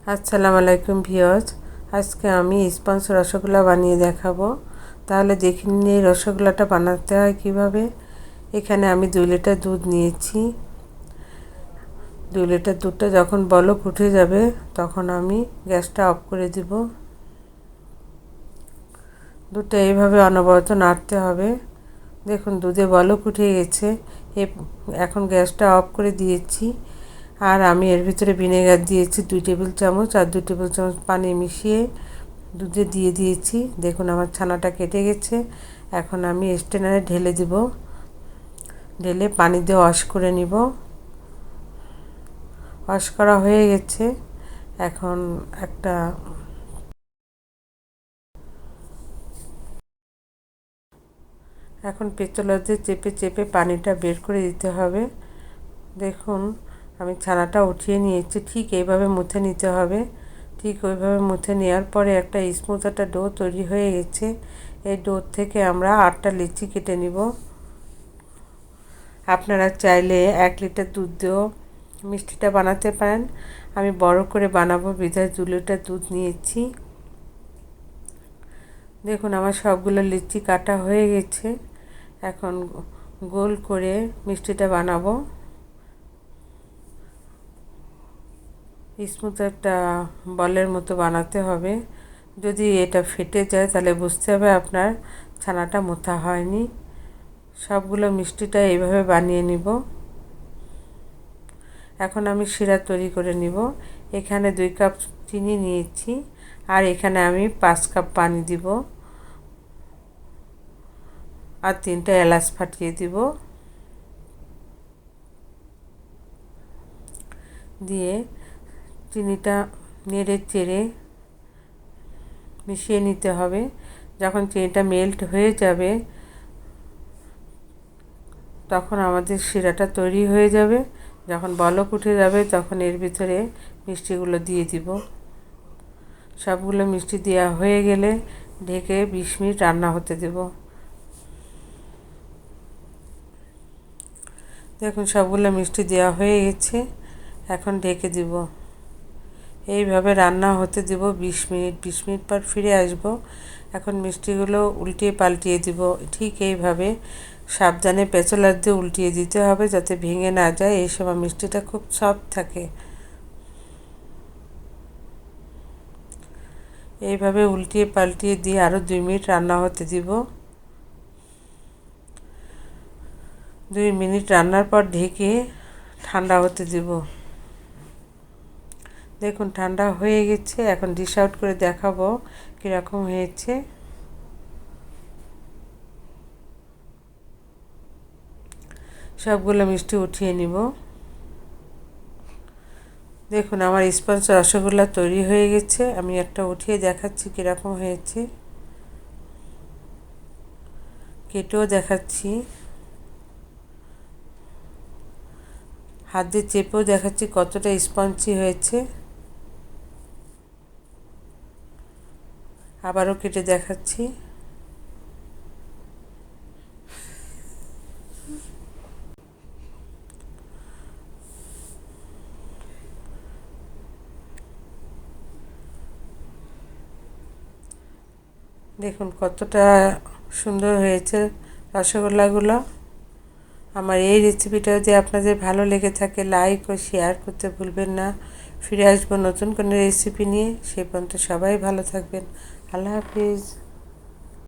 আসসালামু আলাইকুম ভিউয়ার্স। আজকে আমি স্পঞ্জ রসগোল্লা বানিয়ে দেখাবো। তাহলে দেখে নিন এই রসগোল্লাটা বানাতে হয় কিভাবে। এখানে আমি 2 লিটার দুধ নিয়েছি। 2 লিটার দুধটা যখন বলক উঠে যাবে তখন আমি গ্যাসটা অফ করে দিব। দুধটা এইভাবে অনবরত নাড়তে হবে। দেখুন দুধে বলক উঠে গেছে। এখন গ্যাসটা অফ করে দিয়েছি। আর আমি এর ভিতরে ভিনেগার দিয়েছি 2 টেবিল চামচ, আর 2 টেবিল চামচ পানি মিশিয়ে দুধে দিয়ে দিয়েছি। দেখুন আমার ছানাটা কেটে গেছে। এখন আমি স্ট্রেনারে ঢেলে দিব। ঢেলে পানি দিয়ে ওয়াশ করে নিব। ওয়াশ করা হয়ে গেছে। এখন পেতলা দিয়ে চেপে চেপে পানিটা বের করে দিতে হবে। দেখুন আমি ছানাটা উঠিয়ে নিয়েছি। ঠিক এইভাবে মুথে নিতে হবে। ঠিক ওইভাবে মুথে নেওয়ার পরে একটা স্মুথ একটা ডো তৈরি হয়ে গেছে। এই ডো থেকে আমরা 8টা লিচি কেটে নিব। আপনারা চাইলে 1 লিটার দুধ দিয়েও মিষ্টিটা বানাতে পারেন। আমি বড় করে বানাবো বিধায় 2 লিটার দুধ নিয়েছি। দেখুন আমার সবগুলো লিচি কাটা হয়ে গেছে। এখন গোল করে মিষ্টিটা বানাবো। স্মুথ একটা বলের মতো বানাতে হবে। যদি এটা ফেটে যায় তাহলে বুঝতে হবে আপনার ছানাটা মোথা হয়নি। সবগুলো মিষ্টিটা এইভাবে বানিয়ে নিব। এখন আমি শিরা তৈরি করে নিব। এখানে 2 কাপ চিনি নিয়েছি, আর এখানে আমি 5 কাপ পানি দিব, আর 3টা এলাচ ফাটিয়ে দিব। দিয়ে চিনিটা নেড়ে চেড়ে মিশিয়ে নিতে হবে। যখন চিনিটা মেল্ট হয়ে যাবে তখন আমাদের শিরাটা তৈরি হয়ে যাবে। যখন বলক উঠে যাবে তখন এর ভিতরে মিষ্টিগুলো দিয়ে দিব। সবগুলো মিষ্টি দেওয়া হয়ে গেলে ঢেকে 20 মিনিট রান্না হতে দেব। দেখুন সবগুলো মিষ্টি দেওয়া হয়ে গেছে। এখন ঢেকে দিব। এইভাবে রান্না হতে দেব 20 মিনিট। 20 মিনিট পর ফিরে আসব। এখন মিষ্টিগুলো উল্টিয়ে পাল্টিয়ে দিব। ঠিক এইভাবে সাবধানে পেঁচালার দিয়ে উল্টিয়ে দিতে হবে যাতে ভেঙে না যায়। এই সময় মিষ্টিটা খুব সফট থাকে। এইভাবে উল্টিয়ে পাল্টিয়ে দিয়ে আরও 2 মিনিট রান্না হতে দিব। 2 মিনিট রান্নার পর ঢেকে ঠান্ডা হতে দিব। দেখুন ঠান্ডা হয়ে গেছে। এখন ডিশ আউট করে দেখাবো কীরকম হয়েছে। সবগুলো মিষ্টি উঠিয়ে নিব। দেখুন আমার স্পঞ্জ রসগোল্লা তৈরি হয়ে গেছে। আমি একটা উঠিয়ে দেখাচ্ছি কীরকম হয়েছে। কেটেও দেখাচ্ছি। হাত দিয়ে চেপেও দেখাচ্ছি কতটা স্পঞ্জি হয়েছে। আবারও কেটে দেখাচ্ছি। দেখুন কতটা সুন্দর হয়েছে রসগোল্লাগুলো। আমার এই রেসিপিটা যদি আপনাদের ভালো লেগে থাকে লাইক ও শেয়ার করতে ভুলবেন না। ফিরে আসবো নতুন কোনো রেসিপি নিয়ে। সে পর্যন্ত সবাই ভালো থাকবেন। আল্লাহ হাফিজ।